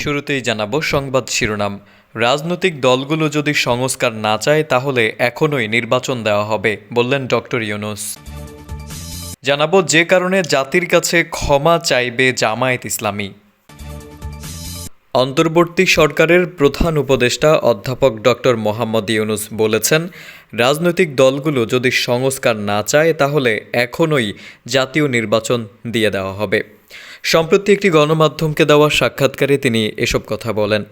শুরুতেই জানাবো সংবাদ শিরোনাম। রাজনৈতিক দলগুলো যদি সংস্কার না চায় তাহলে এখনই নির্বাচন দেওয়া হবে, বললেন ডক্টর ইউনূস। জানাবো যে কারণে জাতির কাছে ক্ষমা চাইবে জামায়াত ইসলামী। অন্তর্বর্তী সরকারের প্রধান উপদেষ্টা অধ্যাপক ডক্টর মোহাম্মদ ইউনূস বলেছেন, রাজনৈতিক দলগুলো যদি সংস্কার না চায় তাহলে এখনই জাতীয় নির্বাচন দিয়ে দেওয়া হবে। সম্প্রতি একটি গণমাধ্যমকে দেওয়া সাক্ষাৎকারে তিনি এসব কথা বলেন।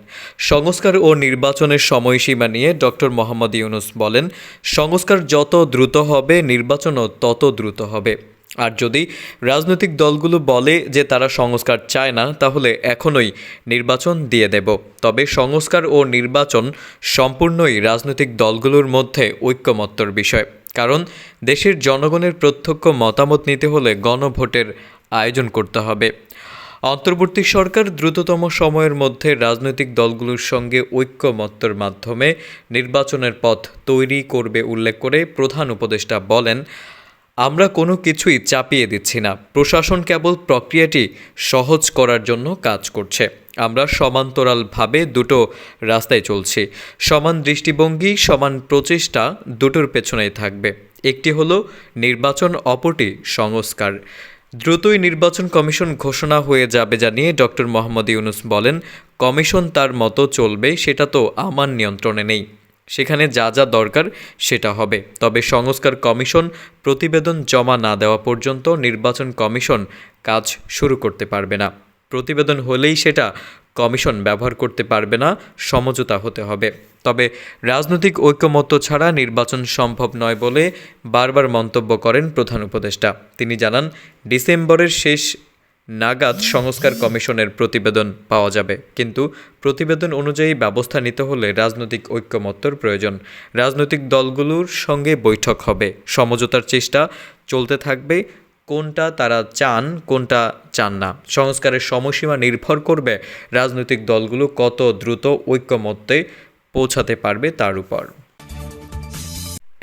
সংস্কার ও নির্বাচনের সময়সীমা নিয়ে ডক্টর মোহাম্মদ ইউনূস বলেন, সংস্কার যত দ্রুত হবে নির্বাচনও তত দ্রুত হবে। আর যদি রাজনৈতিক দলগুলো বলে যে তারা সংস্কার চায় না, তাহলে এখনই নির্বাচন দিয়ে দেব। তবে সংস্কার ও নির্বাচন সম্পূর্ণই রাজনৈতিক দলগুলোর মধ্যে ঐক্যমত্যর বিষয়। কারণ দেশের জনগণের প্রত্যক্ষ মতামত নিতে হলে গণভোটের আয়োজন করতে হবে। অন্তর্বর্তী সরকার দ্রুততম সময়ের মধ্যে রাজনৈতিক দলগুলোর সঙ্গে ঐক্যমত্যর মাধ্যমে নির্বাচনের পথ তৈরি করবে উল্লেখ করে প্রধান উপদেষ্টা বলেন, আমরা কোনো কিছুই চাপিয়ে দিচ্ছি না। প্রশাসন কেবল প্রক্রিয়াটি সহজ করার জন্য কাজ করছে। আমরা সমান্তরালভাবে দুটো রাস্তায় চলছি। সমান দৃষ্টিভঙ্গি, সমান প্রচেষ্টা দুটোর পেছনেই থাকবে। একটি হলো নির্বাচন, অপরটি সংস্কার। দ্রুতই নির্বাচন কমিশন ঘোষণা হয়ে যাবে জানিয়ে ডক্টর মোহাম্মদ ইউনূস বলেন, কমিশন তার মতো চলবে, সেটা তো আমার নিয়ন্ত্রণে নেই। সেখানে যা যা দরকার সেটা হবে। তবে সংস্কার কমিশন প্রতিবেদন জমা না দেওয়া পর্যন্ত নির্বাচন কমিশন কাজ শুরু করতে পারবে না। প্রতিবেদন হলেই সেটা কমিশন ব্যবহার করতে পারবে না, সমঝোতা হতে হবে। তবে রাজনৈতিক ঐক্যমত্য ছাড়া নির্বাচন সম্ভব নয় বলে বারবার মন্তব্য করেন প্রধান উপদেষ্টা। তিনি জানান, ডিসেম্বরের শেষ নাগাদ সংস্কার কমিশনের প্রতিবেদন পাওয়া যাবে, কিন্তু প্রতিবেদন অনুযায়ী ব্যবস্থা নিতে হলে রাজনৈতিক ঐক্যমত্যর প্রয়োজন। রাজনৈতিক দলগুলোর সঙ্গে বৈঠক হবে, সমঝোতার চেষ্টা চলতে থাকবে। কোনটা তারা চান, কোনটা চান না, সংস্কারের সময়সীমা নির্ভর করবে রাজনৈতিক দলগুলো কত দ্রুত ঐক্যমত্যে পৌঁছাতে পারবে তার উপর।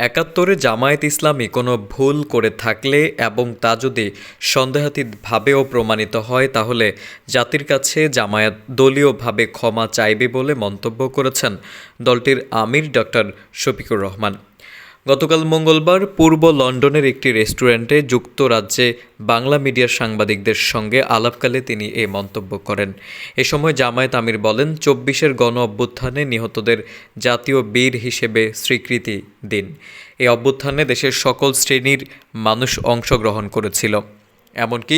৭১ জামায়াত ইসলামী কোনো ভুল করে থাকলে এবং তা যদি সন্দেহাতীতভাবেও প্রমাণিত হয়, তাহলে জাতির কাছে জামায়াত দলীয়ভাবে ক্ষমা চাইবে বলে মন্তব্য করেছেন দলটির আমির ডক্টর শফিকুর রহমান। গতকাল মঙ্গলবার পূর্ব লন্ডনের একটি রেস্টুরেন্টে যুক্তরাজ্যে বাংলা মিডিয়ার সাংবাদিকদের সঙ্গে আলাপকালে তিনি এ মন্তব্য করেন। এ সময় জামায়াত আমির বলেন, ২৪-এর গণ অভ্যুত্থানে নিহতদের জাতীয় বীর হিসেবে স্বীকৃতি দিন। এই অভ্যুত্থানে দেশের সকল শ্রেণীর মানুষ অংশগ্রহণ করেছিল। এমনকি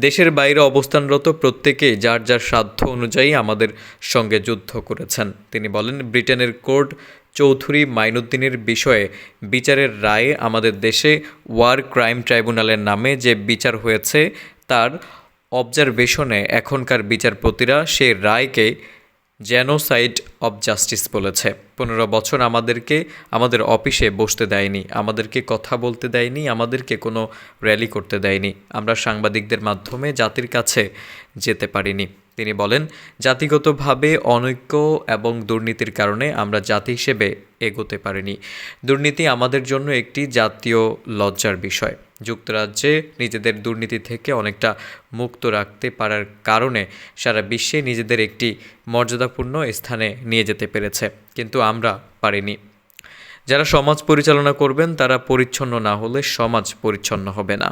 দেশের বাইরে অবস্থানরত প্রত্যেকেই যার যার সাধ্য অনুযায়ী আমাদের সঙ্গে যুদ্ধ করেছেন। তিনি বলেন, ব্রিটেনের কোর্ট চৌধুরী মাইনুদ্দিনের বিষয়ে বিচারের রায়ে আমাদের দেশে ওয়ার ক্রাইম ট্রাইব্যুনালের নামে যে বিচার হয়েছে তার অবজারভেশনে এখনকার বিচারপতিরা সে রায়কে জেনোসাইড অব জাস্টিস বলেছে। ১৫ বছর আমাদেরকে আমাদের অফিসে বসতে দেয়নি, আমাদেরকে কথা বলতে দেয়নি, আমাদেরকে কোনো র্যালি করতে দেয়নি। আমরা সাংবাদিকদের মাধ্যমে জাতির কাছে যেতে পারিনি। তিনি বলেন, জাতিগতভাবে অনৈক্য এবং দুর্নীতির কারণে আমরা জাতি হিসেবে এগোতে পারিনি। দুর্নীতি আমাদের জন্য একটি জাতীয় লজ্জার বিষয়। যুক্তরাজ্যে নিজেদের দুর্নীতি থেকে অনেকটা মুক্ত রাখতে পারার কারণে সারা বিশ্বে নিজেদের একটি মর্যাদাপূর্ণ স্থানে নিয়ে যেতে পেরেছে, কিন্তু আমরা পারিনি। যারা সমাজ পরিচালনা করবেন তারা পরিচ্ছন্ন না হলে সমাজ পরিচ্ছন্ন হবে না।